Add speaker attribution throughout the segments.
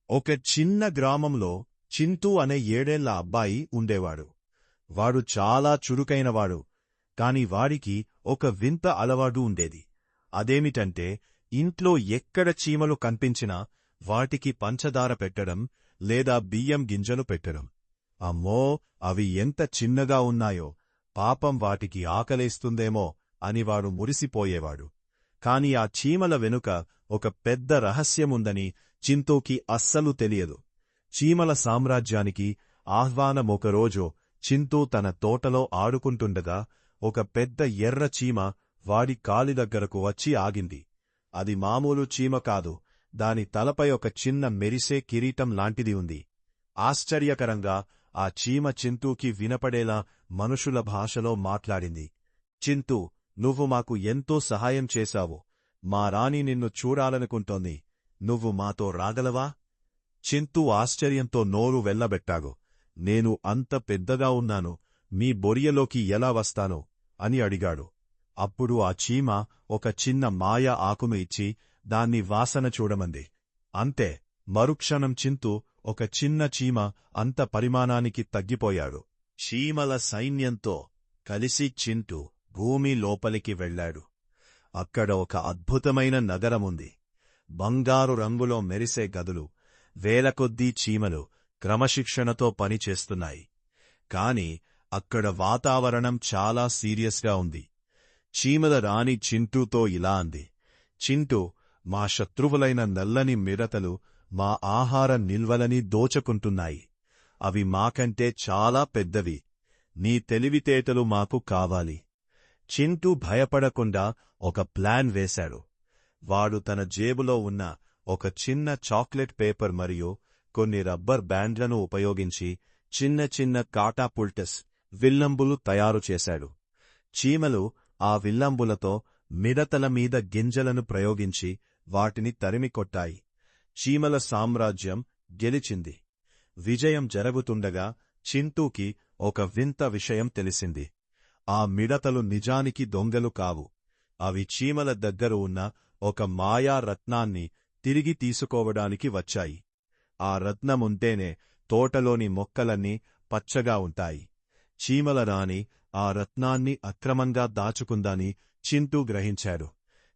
Speaker 1: ఒక చిన్న గ్రామంలో చింటూ అనే 7 ఏళ్ల అబ్బాయి ఉండేవాడు. వాడు చాలా చురుకైనవాడు. కాని వాడికి ఒక వింత అలవాటు ఉండేది. అదేమిటంటే ఇంట్లో ఎక్కడ చీమలు కనిపించినా వాటికి పంచదార పెట్టడం లేదా బియ్యం గింజలు పెట్టడం. అమ్మో, అవి ఎంత చిన్నగా ఉన్నాయో, పాపం వాటికి ఆకలేస్తుందేమో అని వాడు మురిసిపోయేవాడు. కాని ఆ చీమల వెనుక ఒక పెద్ద రహస్యముందని చింటూకి అస్సలు తెలియదు. చీమల సామ్రాజ్యానికి ఆహ్వానమొకరోజు చింటూ తన తోటలో ఆడుకుంటుండగా ఒక పెద్ద ఎర్ర చీమ వాడి కాలి దగ్గరకు వచ్చి ఆగింది. అది మామూలు చీమ కాదు, దాని తలపై ఒక చిన్న మెరిసే కిరీటం లాంటిది ఉంది. ఆశ్చర్యకరంగా ఆ చీమ చింటూకి వినపడేలా మనుషుల భాషలో మాట్లాడింది. చింటూ, నువ్వు మాకు ఎంతో సహాయం చేశావు. మా రాణి నిన్ను చూడాలనుకుంటోంది. నువ్వు మాతో రాగలవా? చింటూ ఆశ్చర్యంతో నోరు వెళ్లబెట్టాగు. నేను అంత పెద్దగా ఉన్నాను, మీ బొరియలోకి ఎలా వస్తాను అని అడిగాడు. అప్పుడు ఆ చీమ ఒక చిన్న మాయ ఆకును ఇచ్చి దాన్ని వాసన చూడమంది. అంతే, మరుక్షణం చింటూ ఒక చిన్న చీమ అంత పరిమాణానికి తగ్గిపోయాడు. చీమల సైన్యంతో కలిసి చింటూ భూమి లోపలికి వెళ్లాడు. అక్కడ ఒక అద్భుతమైన నగరముంది. బంగారు రంగులో మెరిసే గదులు, వేలకొద్దీ చీమలు క్రమశిక్షణతో పనిచేస్తున్నాయి. కాని అక్కడ వాతావరణం చాలా సీరియస్గా ఉంది. చీమల రాణి చింటూతో ఇలా అంది: చింటూ, మా శత్రువులైన నల్లని మిడతలు మా ఆహార నిల్వలని దోచుకుంటున్నాయి. అవి మాకంటే చాలా పెద్దవి. నీ తెలివితేటలు మాకు కావాలి. చింటూ భయపడకుండా ఒక ప్లాన్ వేశాడు. వాడు తన జేబులో ఉన్న ఒక చిన్న చాక్లెట్ పేపర్ మరియు కొన్ని రబ్బర్ బ్యాండ్లను ఉపయోగించి చిన్న చిన్న కాటాపుల్టస్ విల్లంబులు తయారుచేశాడు. చీమలు ఆ విల్లంబులతో మిడతల మీద గింజలను ప్రయోగించి వాటిని తరిమికొట్టాయి. చీమల సామ్రాజ్యం గెలిచింది. విజయం జరుగుతుండగా చింటూకి ఒక వింత విషయం తెలిసింది. ఆ మిడతలు నిజానికి దొంగలు కావు. అవి చీమల దగ్గర ఉన్న ఒక మాయా రత్నాన్ని తిరిగి తీసుకోవడానికి వచ్చాయి. ఆ రత్నముంటేనే తోటలోని మొక్కలన్నీ పచ్చగా ఉంటాయి. చీమల రాణి ఆ రత్నాన్ని అక్రమంగా దాచుకుందని చింటూ గ్రహించాడు.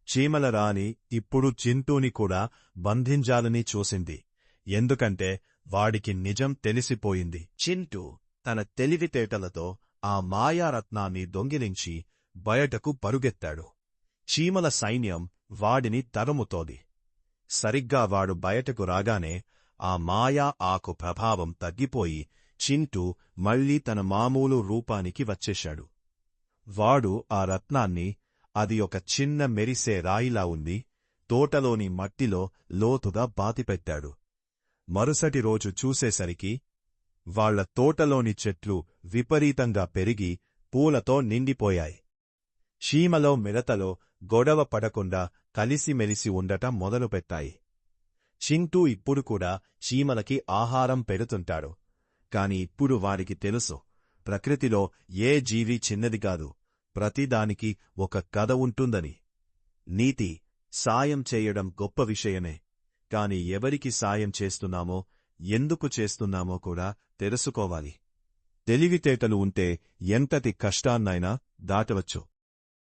Speaker 1: చీమల రాణి ఇప్పుడు చింటూని కూడా బంధించాలని చూసింది. ఎందుకంటే వాడికి నిజం తెలిసిపోయింది. చింటూ తన తెలివితేటలతో ఆ మాయారత్నాన్ని దొంగిలించి బయటకు పరుగెత్తాడు. చీమల సైన్యం వాడిని తరుముతోంది. సరిగ్గా వాడు బయటకు రాగానే ఆ మాయా ఆకు ప్రభావం తగ్గిపోయి చింటూ మళ్లీ తన మామూలు రూపానికి వచ్చేశాడు. వాడు ఆ రత్నాన్ని, అది ఒక చిన్న మెరిసే రాయిలా ఉంది, తోటలోని మట్టిలో లోతుగా పాతిపెట్టాడు. మరుసటి రోజు చూసేసరికి వాళ్ల తోటలోని చెట్లు విపరీతంగా పెరిగి పూలతో నిండిపోయాయి. చీమలో మిడతలో గొడవ పడకుండా కలిసిమెలిసి ఉండటం మొదలుపెట్టాయి. చింటూ ఇప్పుడు కూడా చీమలకి ఆహారం పెడుతుంటాడు. కాని ఇప్పుడు వారికి తెలుసు, ప్రకృతిలో ఏ జీవి చిన్నది కాదు, ప్రతిదానికి ఒక కథ ఉంటుందని. నీతి: సాయం చేయడం గొప్ప విషయమే, కాని ఎవరికి సాయం చేస్తున్నామో, ఎందుకు చేస్తున్నామో కూడా తెలుసుకోవాలి. తెలివితేటలు ఉంటే ఎంతటి కష్టాన్నైనా దాటవచ్చు.